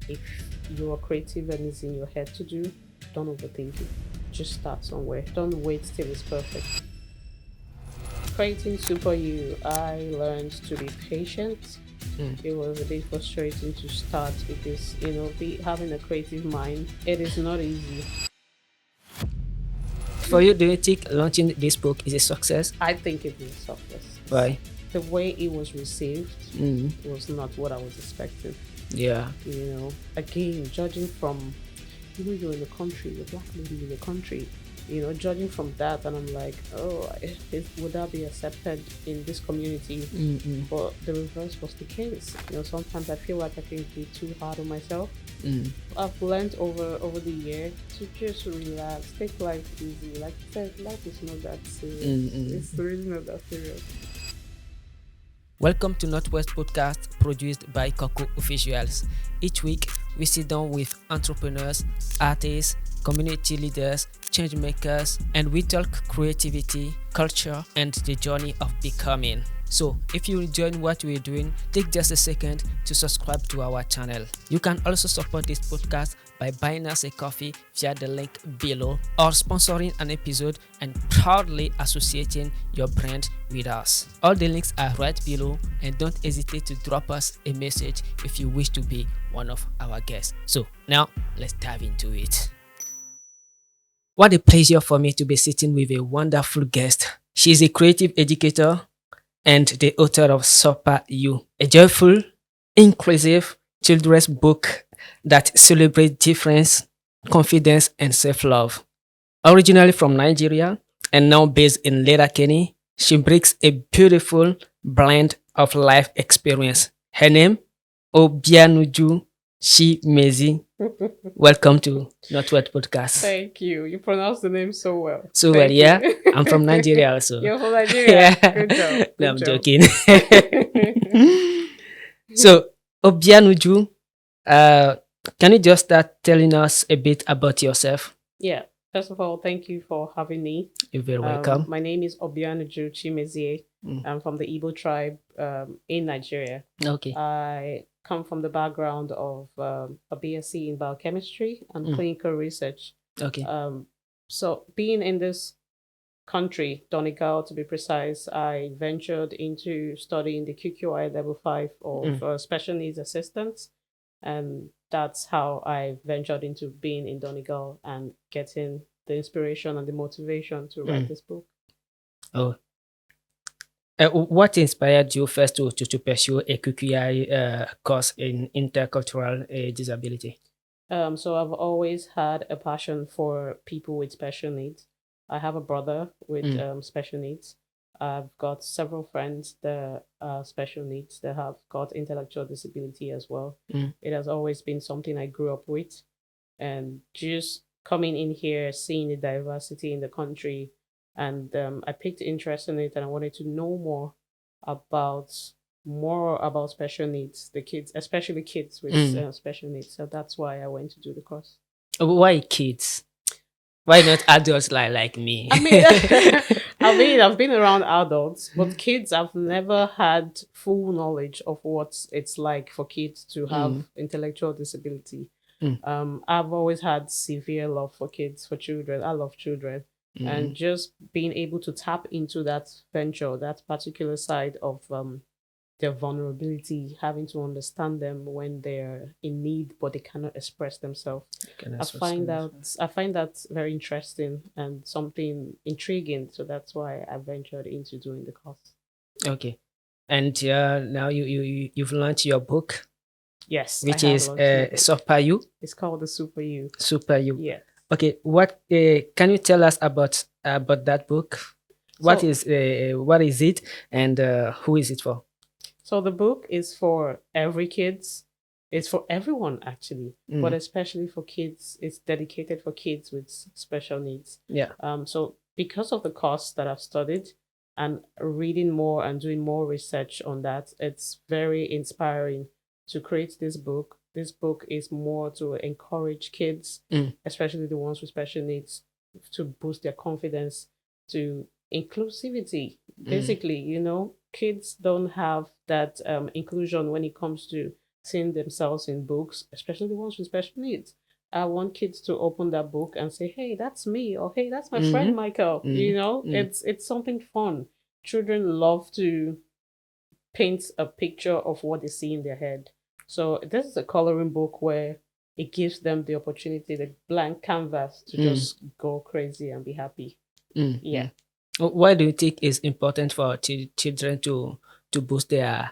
If you are creative and it's in your head to do, don't overthink it. Just start somewhere. Don't wait till it's perfect. Creating Super You, I learned to be patient. Mm. It was a bit frustrating to start because, having a creative mind, it is not easy. For you, do you think launching this book is a success? I think it was success. Why? The way it was received Mm. was not what I was expecting. Yeah. Again, judging from, you're in the country, you're a black lady in the country, judging from that, and I'm like, oh, would that be accepted in this community? Mm-mm. But the reverse was the case. Sometimes I feel like I can be too hard on myself. Mm. I've learned over the year to just relax, take life easy. Like I said, life is not that serious. Mm-mm. It's really not that serious. Welcome to Northwest Podcast, produced by Coco Officials. Each week, we sit down with entrepreneurs, artists, community leaders, change makers, and we talk creativity, culture, and the journey of becoming. So, if you enjoy what we're doing, take just a second to subscribe to our channel. You can also support this podcast by buying us a coffee via the link below or sponsoring an episode and proudly associating your brand with us. All the links are right below, and don't hesitate to drop us a message if you wish to be one of our guests. So now let's dive into it. What a pleasure for me to be sitting with a wonderful guest. She's a creative educator and the author of Super You, a joyful, inclusive children's book that celebrates difference, confidence, and self-love. Originally from Nigeria and now based in Letterkenny, she brings a beautiful blend of life experience. Her name, Obianuju Chimezi. Welcome to Northwest Podcast. Thank you. You pronounced the name so well. So Thank yeah, you. I'm from Nigeria also. You're from Nigeria. Yeah. Good job. No, I'm Good job. joking. So, Obianuju, can you just start telling us a bit about yourself? Yeah. First of all, thank you for having me. You're very welcome. My name is Obianuju Chimezi. I'm from the Igbo tribe in Nigeria. Okay. I come from the background of a BSc in biochemistry and clinical research. Okay. So being in this country, Donegal to be precise, I ventured into studying the QQI level 5 of special needs assistance. And that's how I ventured into being in Donegal and getting the inspiration and the motivation to write this book. Oh. What inspired you first to pursue a QQI course in intercultural disability? So I've always had a passion for people with special needs. I have a brother with special needs. I've got several friends that are special needs that have got intellectual disability as well. It has always been something I grew up with. And just coming in here, seeing the diversity in the country, and I picked interest in it and I wanted to know about more about special needs, the kids, especially kids with special needs. So that's why I went to do the course. Why kids? Why not adults like me? I've been around adults, but kids, I've never had full knowledge of what it's like for kids to have intellectual disability. I've always had severe love for kids, for children. I love children. And just being able to tap into that venture, that particular side of their vulnerability, having to understand them when they're in need but they cannot express themselves. I find that very interesting and something intriguing. So that's why I ventured into doing the course. Okay, and now you've launched your book. Yes, which is Super You. It's called the Super You. Super You. Yeah. Okay, what can you tell us about that book? What is it, and who is it for? So the book is for every kids. It's for everyone actually, but especially for kids. It's dedicated for kids with special needs. Yeah. So because of the course that I've studied and reading more and doing more research on that, it's very inspiring to create this book. This book is more to encourage kids, especially the ones with special needs, to boost their confidence, to inclusivity. Basically, kids don't have that inclusion when it comes to seeing themselves in books, especially the ones with special needs. I want kids to open that book and say, "Hey, that's me," or "Hey, that's my friend Michael." It's something fun. Children love to paint a picture of what they see in their head. So this is a coloring book where it gives them the opportunity, the blank canvas, to just go crazy and be happy. Yeah. Why do you think it's important for children to boost their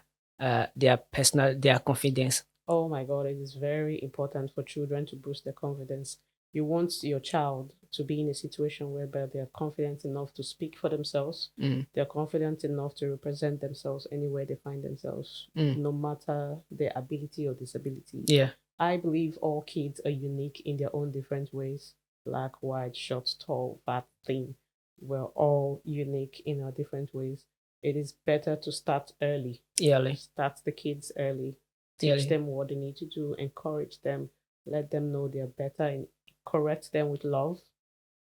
confidence? Oh my God, it is very important for children to boost their confidence. You want your child to be in a situation whereby they're confident enough to speak for themselves. They're confident enough to represent themselves anywhere they find themselves, no matter their ability or disability. Yeah. I believe all kids are unique in their own different ways. Black, white, short, tall, fat, thin. We're all unique in our different ways. It is better to start early. Early. Start the kids early. Teach them what they need to do, encourage them, let them know they're better, and correct them with love.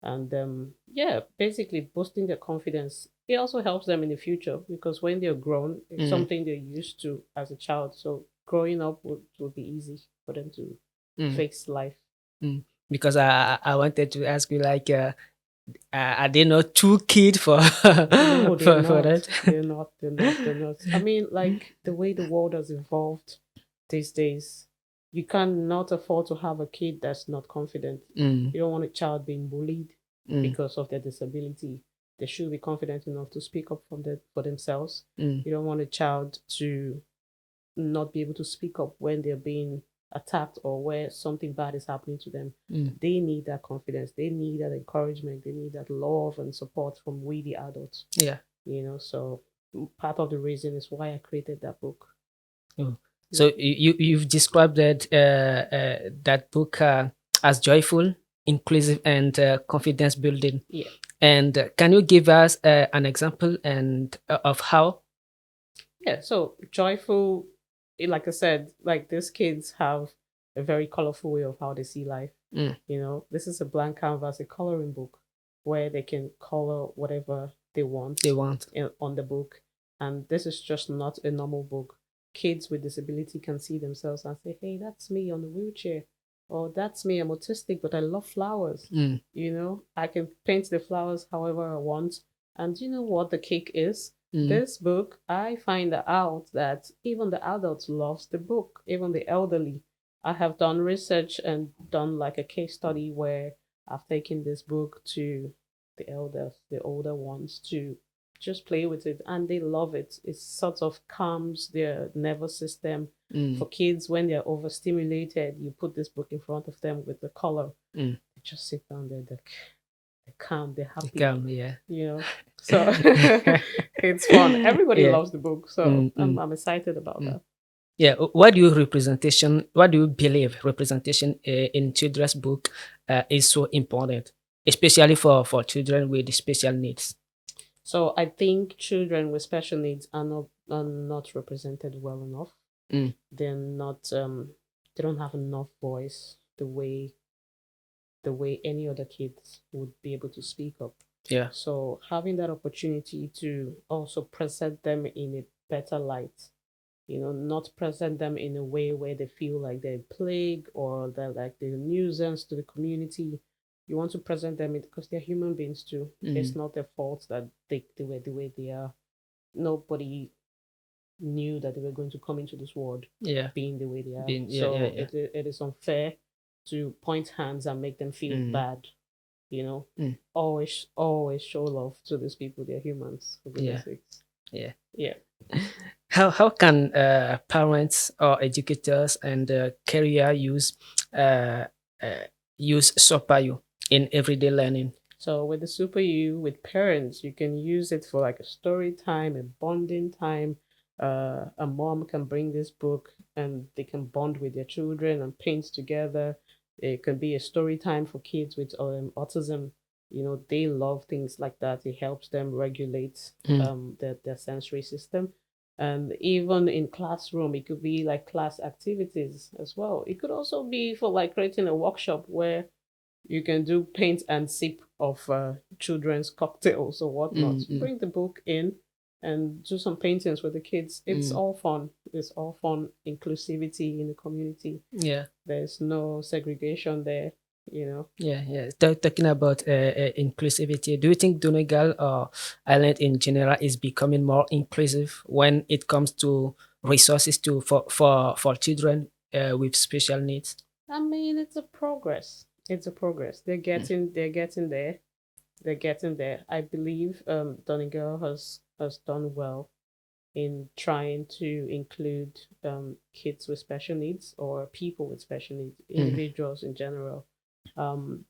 And basically boosting their confidence. It also helps them in the future because when they're grown, it's something they're used to as a child. So growing up would be easy for them to face life. Because I wanted to ask you, like, are they not too kid for No, they're for not. that? They're not. They're not. I mean, like the way the world has evolved these days, you cannot afford to have a kid that's not confident. You don't want a child being bullied because of their disability. They should be confident enough to speak up for themselves. You don't want a child to not be able to speak up when they're being attacked or where something bad is happening to them. They need that confidence. They need that encouragement. They need that love and support from we, the adults. Yeah. So part of the reason is why I created that book. So you've described that book as joyful, inclusive, and confidence building. Yeah. And can you give us an example of how? Yeah. So joyful, like I said, like these kids have a very colorful way of how they see life. This is a blank canvas, a coloring book where they can color whatever they want on the book. And this is just not a normal book. Kids with disability can see themselves and say, "Hey, that's me on the wheelchair," or "That's me, I'm autistic, but I love flowers." I can paint the flowers however I want. And you know what the kick is? This book, I find out that even the adults loves the book, even the elderly. I have done research and done like a case study where I've taken this book to the elders, the older ones, to just play with it, and they love it. It sort of calms their nervous system. For kids, when they're overstimulated, you put this book in front of them with the color. They just sit down there, they're calm, they're happy. Calm, yeah. So it's fun. Everybody loves the book, so I'm excited about that. Yeah. What do you believe representation in children's book is so important, especially for children with special needs? So I think children with special needs are not represented well enough. They're not. They don't have enough voice the way any other kids would be able to speak up. Yeah. So having that opportunity to also present them in a better light, not present them in a way where they feel like they're a plague or they're like they're a nuisance to the community. You want to present them because they're human beings too. It's not their fault that they were the way they are. Nobody knew that they were going to come into this world being the way they are. It is unfair to point hands and make them feel bad. Always show love to these people. They're humans, for goodness sakes. Yeah. How can parents or educators and career use Super You in everyday learning? So with the Super You, with parents, you can use it for like a story time, a bonding time. A mom can bring this book and they can bond with their children and paint together. It can be a story time for kids with autism. They love things like that. It helps them regulate their sensory system. And even in classroom, it could be like class activities as well. It could also be for like creating a workshop where you can do paint and sip of children's cocktails or whatnot. Bring the book in and do some paintings with the kids. It's all fun. It's all fun. Inclusivity in the community. Yeah. There's no segregation there, Yeah. Talking about inclusivity, do you think Donegal or Ireland in general is becoming more inclusive when it comes to resources for children with special needs? I mean, it's a progress. It's a progress. They're getting there. They're getting there. I believe Donegal has done well in trying to include kids with special needs or people with special needs, individuals in general.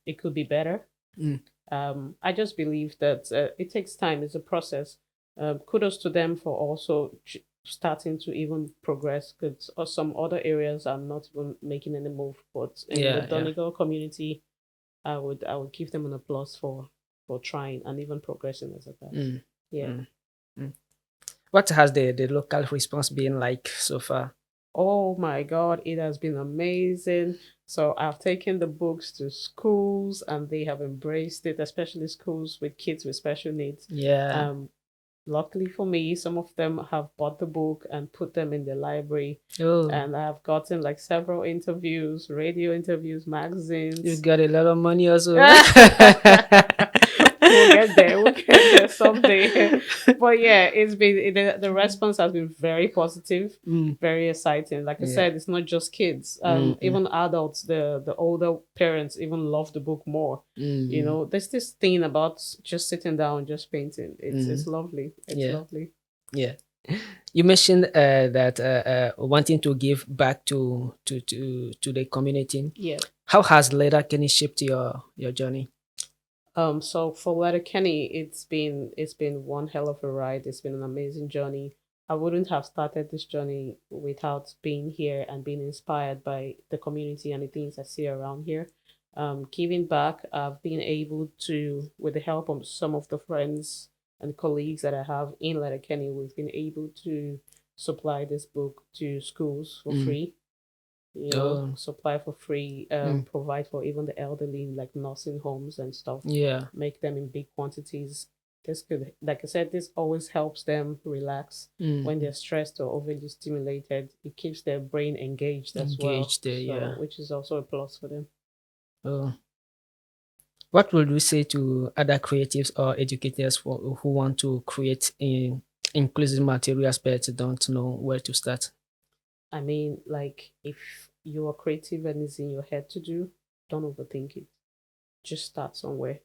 It could be better. I just believe that it takes time. It's a process. Kudos to them for also starting to even progress, because some other areas are not even making any move. But in the Donegal community, I would give them an applause for trying and even progressing as a that. Yeah. What has the local response been like so far? Oh my God, it has been amazing. So I've taken the books to schools and they have embraced it, especially schools with kids with special needs. Yeah. Luckily for me, some of them have bought the book and put them in the library. Oh, And I've gotten like several interviews, radio interviews, you magazines. got a lot of money also. We'll get there. We'll get there someday. But yeah, the response has been very positive, very exciting. Like I said, it's not just kids. Even adults, the older parents even love the book more. There's this thing about just sitting down, just painting. It's lovely. It's lovely. Yeah. You mentioned that wanting to give back to the community. Yeah. How has Letterkenny shaped your journey? So for Letterkenny, it's been one hell of a ride. It's been an amazing journey. I wouldn't have started this journey without being here and being inspired by the community and the things I see around here. Giving back, I've been able to, with the help of some of the friends and colleagues that I have in Letterkenny, we've been able to supply this book to schools for free. Supply for free, provide for even the elderly in like nursing homes and stuff. Yeah. Make them in big quantities. This could, like I said, this always helps them relax when they're stressed or overly stimulated. It keeps their brain engaged as well. Which is also a plus for them. What would you say to other creatives or educators who want to create inclusive materials but don't know where to start? I mean, like, if you are creative and it's in your head to do, don't overthink it. Just start somewhere.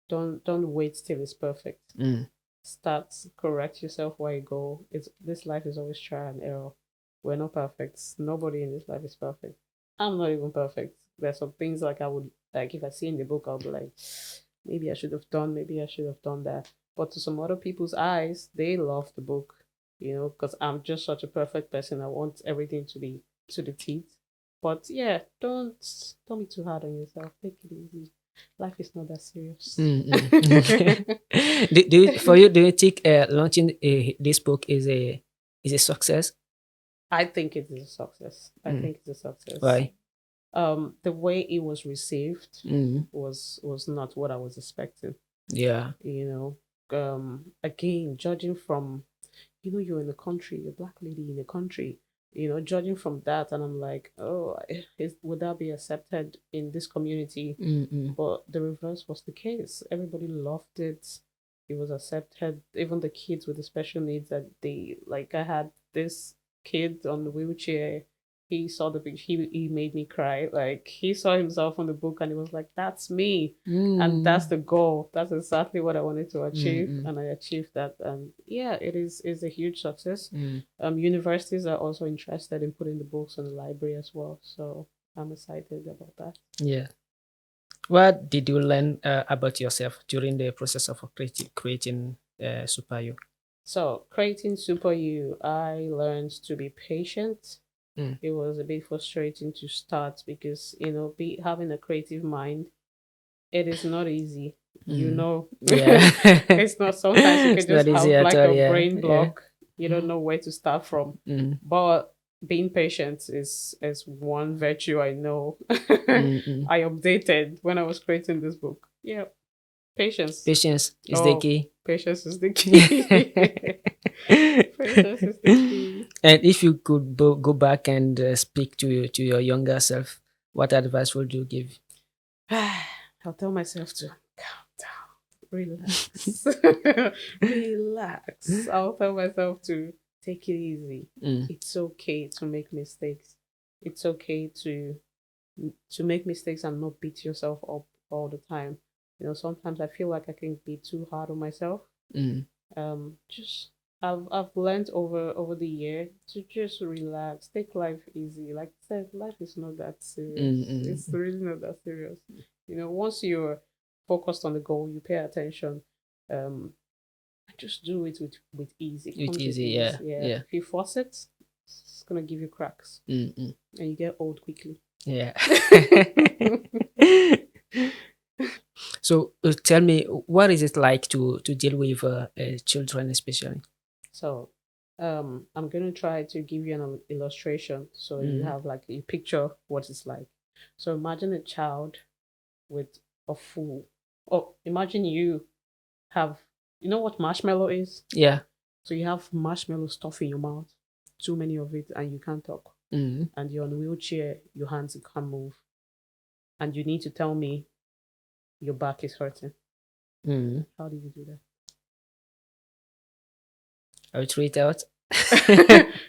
Don't wait till it's perfect. Start, correct yourself while you go. This life is always trial and error. We're not perfect. Nobody in this life is perfect. I'm not even perfect. There's some things like I would, like, if I see in the book, I'll be like, maybe I should have done that. But to some other people's eyes, they love the book. Because I'm just such a perfect person. I want everything to be to the teeth. But yeah, don't be too hard on yourself. Take it easy. Life is not that serious. Do you think launching this book is a success? I think it is a success. I think it's a success. Why? The way it was received was not what I was expecting. Yeah. Again, judging from, you're in the country, you're a black lady in the country, judging from that, and I'm like, would that be accepted in this community? But the reverse was the case. Everybody loved it. It was accepted. Even the kids with the special needs, that I had this kid on the wheelchair. He saw the picture. He made me cry. Like, he saw himself on the book and he was like, that's me. And that's the goal. That's exactly what I wanted to achieve. And I achieved that. And yeah, is a huge success. Universities are also interested in putting the books in the library as well. So I'm excited about that. Yeah. What did you learn about yourself during the process of creating Super You? So creating Super You, I learned to be patient. It was a bit frustrating to start because, having a creative mind, it is not easy. Yeah. It's not, sometimes you can just have like a brain block. You don't know where to start from. But being patient is one virtue I know. I updated when I was creating this book. Yeah. Patience. Patience is the Oh, key. patience is the key. Patience is the key. And if you could go back and speak to your younger self, what advice would you give? I'll tell myself to calm down, relax, relax. I'll tell myself to take it easy. It's okay to make mistakes. It's okay to make mistakes and not beat yourself up all the time. Sometimes I feel like I can be too hard on myself. Just I've learned over the year to just relax, take life easy. Like I said, life is not that serious. It's really not that serious. Once you're focused on the goal, you pay attention. Just do it with easy. With easy, yeah. If you force it, it's gonna give you cracks, and you get old quickly. Yeah. So tell me, what is it like to deal with children, especially? So, I'm gonna try to give you an illustration so you have like a picture what it's like. So imagine a child with a fool. Oh, imagine you have, you know what marshmallow is? Yeah. So you have marshmallow stuff in your mouth, too many of it, and you can't talk. And you're on a wheelchair, your hands can't move, and you need to tell me your back is hurting. How do you do that? I would throw it out.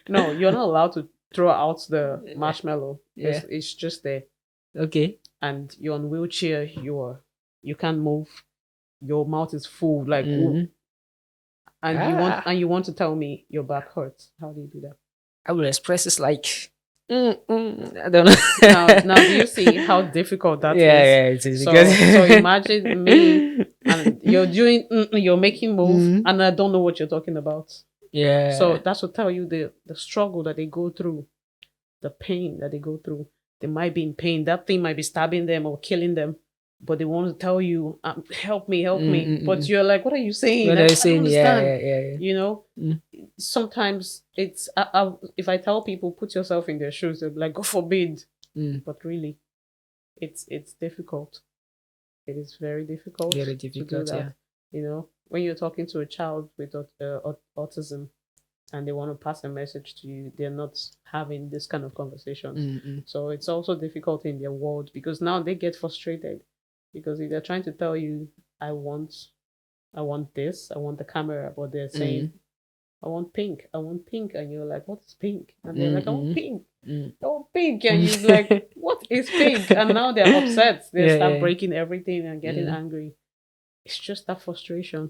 No, you're not allowed to throw out the marshmallow. Yeah. It's just there. Okay. And you're on wheelchair, you can't move, your mouth is full, like and you want to tell me your back hurts. How do you do that? I will express it like I don't know. now do you see how difficult that is? Yeah, it is So, because so imagine me and you're making move and I don't know what you're talking about. Yeah. So that's what tell you the struggle that they go through, the pain that they go through. They might be in pain. That thing might be stabbing them or killing them, but they want to tell you, help me. But you're like, what are you saying? What I are you don't saying? understand. Yeah. Sometimes it's, if I tell people, put yourself in their shoes, they'll be like, God forbid. But really, it's difficult. It is very difficult. Very to difficult, do that. When you're talking to a child with autism, and they want to pass a message to you, they're not having this kind of conversation. So it's also difficult in their world because now they get frustrated because if they're trying to tell you, I want this, I want the camera, but they're saying, I want pink, and you're like, what's pink? And they're like, I want pink. I want pink, and you're like, what is pink? And now they're upset. They start breaking everything and getting angry. It's just that frustration,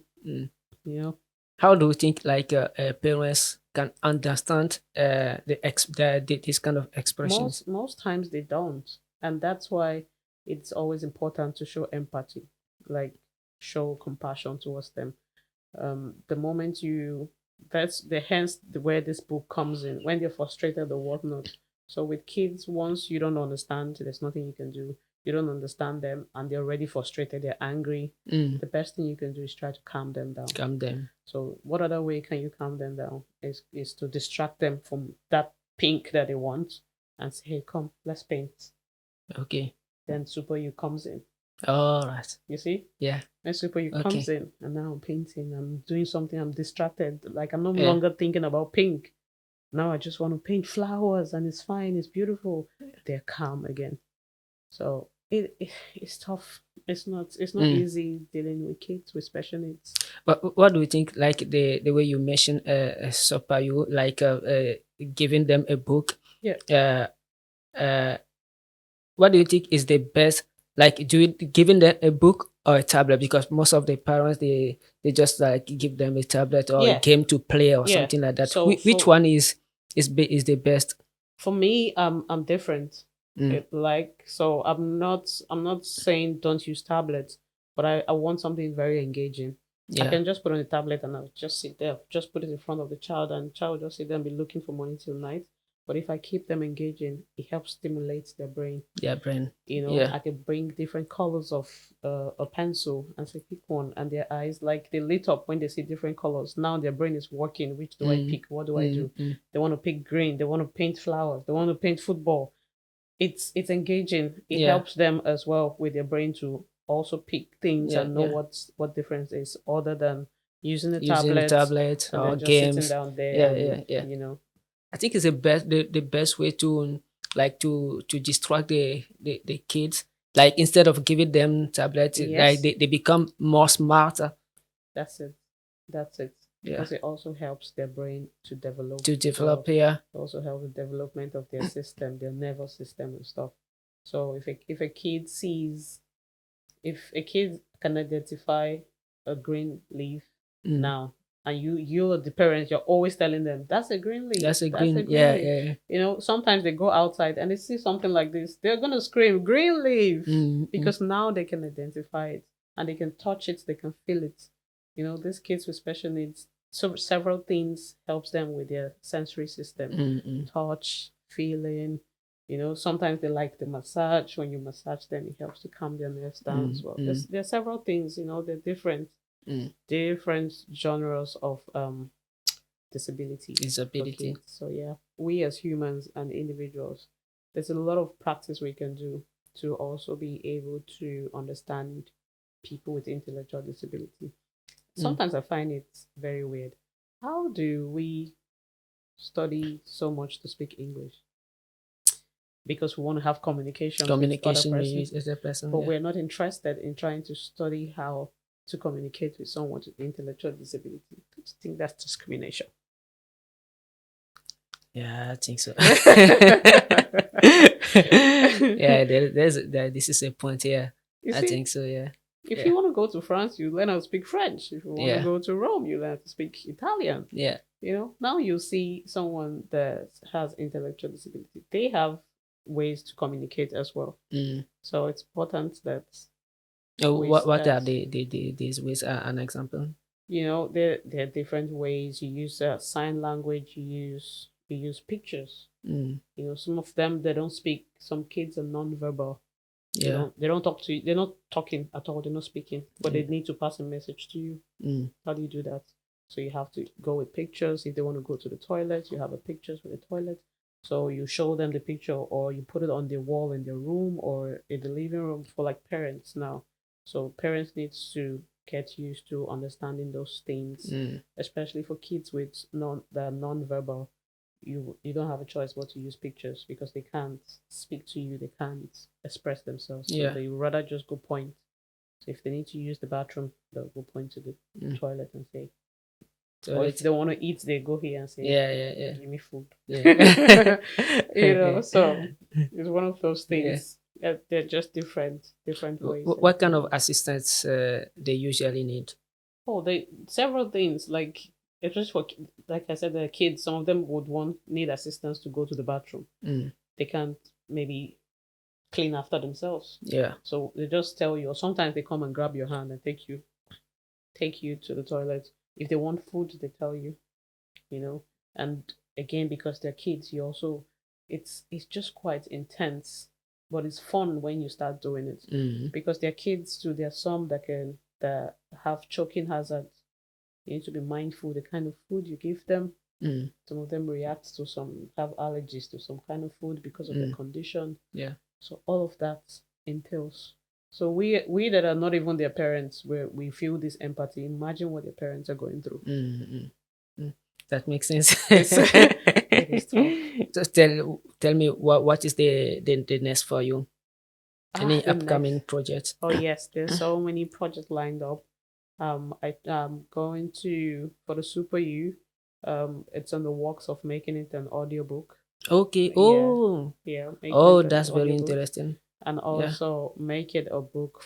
How do you think like parents can understand this kind of expressions? Most times they don't, and that's why it's always important to show empathy, like show compassion towards them. The moment hence where this book comes in, when they're frustrated or whatnot. So with kids, once you don't understand, there's nothing you can do. You don't understand them and they're already frustrated, they're angry. The best thing you can do is try to calm them down. Calm them. So what other way can you calm them down is to distract them from that pink that they want and say, hey, come, let's paint. Okay. Then Super You comes in. All right. You see? Yeah. Then Super You comes in and now I'm painting. I'm doing something. I'm distracted. Like I'm no longer thinking about pink. Now I just want to paint flowers and it's fine. It's beautiful. They're calm again. So it's tough. It's not easy dealing with kids with special needs. But what do you think? Like the way you mentioned, you like giving them a book. Yeah. What do you think is the best? Like, giving them a book or a tablet? Because most of the parents they just like give them a tablet or a game to play or something like that. So which one is the best? For me, I'm different. So I'm not saying don't use tablets, but I want something very engaging. I can just put on a tablet and I'll just sit there, just put it in front of the child, and the child will just sit there and be looking from morning till night. But if I keep them engaging, it helps stimulate their brain. Their brain. I can bring different colors of a pencil and say pick one, and their eyes like they lit up when they see different colors. Now their brain is working. Which do I pick? What do I do? They want to pick green. They want to paint flowers. They want to paint football. It's engaging. It helps them as well with their brain to also pick things Yeah, and know yeah. what difference is, other than using the Using the tablet tablet and or then just sitting games. down there Yeah, and yeah. you know. I think it's the best way to like to distract the kids. Like instead of giving them tablets, like Yes, they become more smarter. that's it. That's it. Yeah. Because it also helps their brain to develop To as well. develop, yeah. It also helps the development of their system, their nervous system and stuff. So if a kid sees, if a kid can identify a green leaf Mm. now, and you're the parents, you're always telling them that's a green leaf, That's a that's a green, green yeah, leaf. yeah. You know, sometimes they go outside and they see something like this, they're gonna scream green leaf, because now they can identify it and they can touch it, they can feel it. You know, these kids with special needs, so several things helps them with their sensory system, touch, feeling. You know, sometimes they like the massage. When you massage them, it helps to calm their nerves down as well. There are several things, you know, they're different genres of disability for Disability. kids. So yeah, we as humans and individuals, there's a lot of practice we can do to also be able to understand people with intellectual disability. Sometimes I find it very weird. How do we study so much to speak English? Because we want to have communications with other Communication persons, with the person, but yeah. we're not interested in trying to study how to communicate with someone with intellectual disability. Do you think that's discrimination? Yeah, I think so. Yeah, this is a point here. You I see, think so, yeah. if Yeah. you want to go to France, you learn how to speak French. If you want to Yeah. go to Rome, you learn how to speak Italian. Yeah. You know, now you see someone that has intellectual disability. They have ways to communicate as well. So it's important that we What are start. these ways? An example? You know, there are different ways. You use sign language. You use pictures. You know, some of them they don't speak. Some kids are non-verbal. Yeah. They don't talk to you. They're not talking at all. They're not speaking, but they need to pass a message to you. How do you do that? So you have to go with pictures. If they want to go to the toilet, you have a pictures with the toilet. So you show them the picture, or you put it on the wall in their room or in the living room for like parents now. So parents needs to get used to understanding those things, especially for kids with non-verbal. You don't have a choice but to use pictures because they can't speak to you, they can't express themselves. So Yeah. they would rather just go point. So if they need to use the bathroom, they'll go point to the toilet and say. Or if they want to eat, they go here and say, yeah. give me food. Yeah. You know, so it's one of those things. Yeah. They're just different ways. What kind of assistance they usually need? Oh, they several things like especially for like I said, the kids. Some of them would need assistance to go to the bathroom. They can't maybe clean after themselves. Yeah. So they just tell you, or sometimes they come and grab your hand and take you to the toilet. If they want food, they tell you, you know. And again, because they're kids, you also it's just quite intense, but it's fun when you start doing it because they're kids too. There are some that have choking hazards. You need to be mindful the kind of food you give them. Some of them react to have allergies to some kind of food because of their condition. Yeah. So all of that entails. So we that are not even their parents, we feel this empathy. Imagine what their parents are going through. That makes sense. It is tough. So tell me what is the next for you? Any The upcoming next. projects? Oh yes, there's so many projects lined up. I am going to for the Super U. It's on the works of making it an audiobook. Okay. Yeah. Oh. Yeah. Oh, that's very interesting. And also make it a book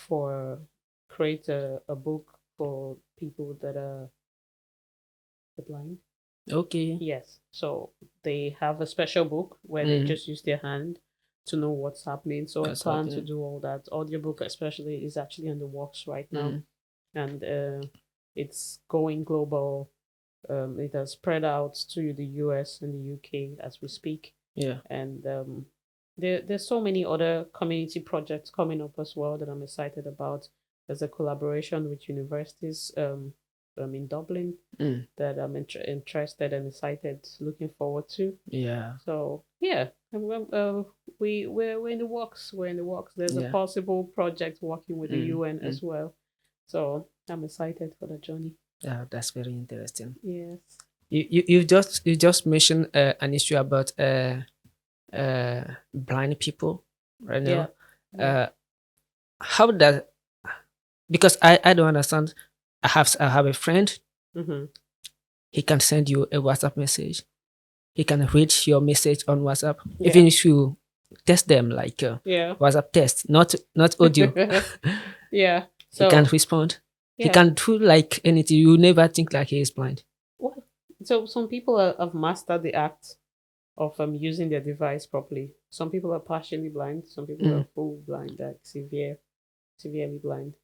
create a book for people that are blind. Okay. Yes. So they have a special book where they just use their hand to know what's happening. So I plan to do all that. Audiobook especially is actually in the works right now. And it's going global. It has spread out to the US and the UK as we speak. Yeah. And there's so many other community projects coming up as well that I'm excited about. There's a collaboration with universities in Dublin Mm. that I'm interested and excited, looking forward to. Yeah. So yeah, we're in the works. We're in the works. There's a Yeah. possible project working with the Mm. UN as well. So I'm excited for the journey. Yeah, that's very interesting. Yes. You just mentioned an issue about blind people right Yeah. now. How that, because I don't understand. I have a friend. Mm-hmm. He can send you a WhatsApp message. He can read your message on WhatsApp. Yeah. Even if you test them like Yeah. WhatsApp test, not audio. Yeah. He So can respond. He yeah. can do like anything. You never think like he is blind. Well, so some people have mastered the act of using their device properly. Some people are partially blind. Some people are full blind, like severely blind.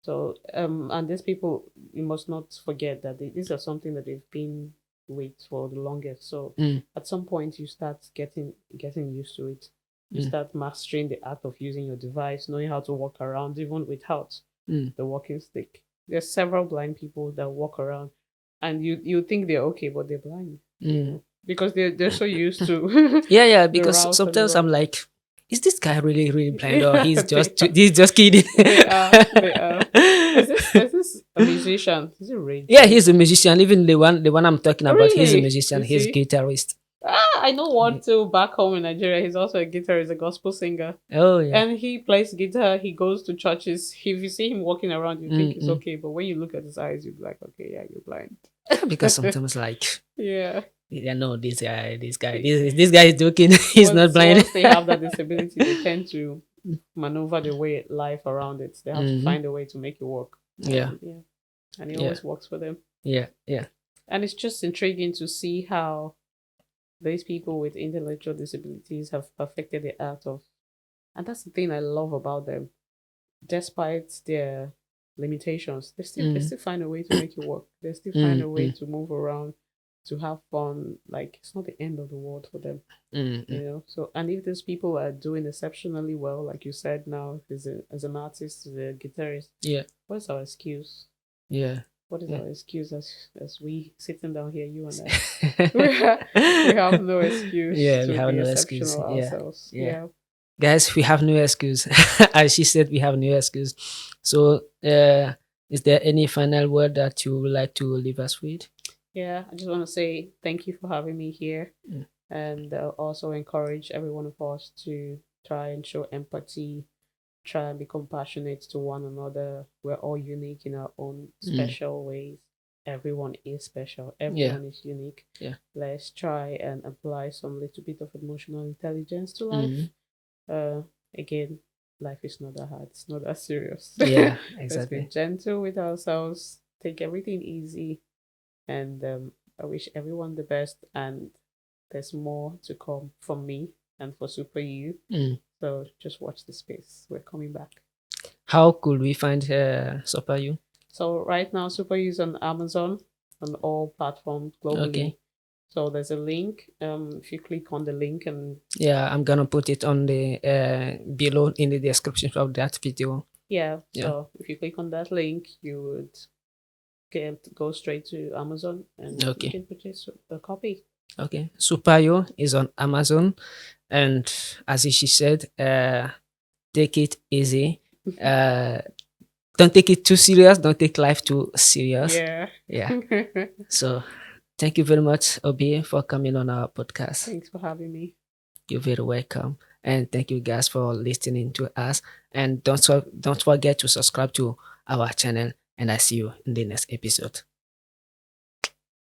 So and these people, you must not forget that these are something that they've been with for the longest. So at some point you start getting used to it. You start mastering the art of using your device, knowing how to walk around even without the walking stick. There's several blind people that walk around, and you think they're okay, but they're blind. You know? Because they're so used to Yeah, the because route and sometimes the I'm road. like, is this guy really blind, or he's They just are. he's just kidding? They are. There's this a musician. Is it Ray? Yeah, he's a musician. Even the one I'm talking about, he's a Really? musician. You He's a see? guitarist. I know one too back home in Nigeria. He's also a guitarist, a gospel singer. Oh yeah. And he plays guitar. He goes to churches. If you see him walking around, you think it's okay. But when you look at his eyes, you'll be like, okay, yeah, you're blind. Because sometimes like, Yeah. no, this guy this guy is joking. He's not blind. Once they have that disability, they tend to maneuver the way life around it. They have to find a way to make it work. Yeah. Yeah. And it always works for them. Yeah. And it's just intriguing to see how these people with intellectual disabilities have perfected the art of, and that's the thing I love about them. Despite their limitations, they still find a way to make it work. They still find a way to move around, to have fun. Like, it's not the end of the world for them. You know. So, and if these people are doing exceptionally well, like you said, now as an artist, as a guitarist, what's our excuse? Yeah. What is our excuse as we sitting down here, you and I? we have no excuse. Yeah, to we have be no exceptional excuse. ourselves. Yeah. Guys, we have no excuse. As she said, we have no excuse. So, is there any final word that you would like to leave us with? Yeah, I just want to say thank you for having me here, and also encourage every one of us to try and show empathy, try and be compassionate to one another. We're all unique in our own special ways. Everyone is special. Everyone is unique. Yeah. Let's try and apply some little bit of emotional intelligence to life. Again, life is not that hard. It's not that serious. Yeah, Let's be exactly. gentle with ourselves. Take everything easy. And I wish everyone the best. And there's more to come from me and for Super You. So just watch the space. We're coming back. How could we find Super You? So right now, Super You is on Amazon, on all platforms globally. Okay. So there's a link. If you click on the link and I'm gonna put it on the below in the description of that video. So if you click on that link, you would go straight to Amazon and you can purchase a copy. Okay, Super You is on Amazon, and as she said, take it easy. Don't take it too serious. Don't take life too serious. Yeah. So, thank you very much, Obi, for coming on our podcast. Thanks for having me. You're very welcome, and thank you guys for listening to us. And don't forget to subscribe to our channel. And I see you in the next episode.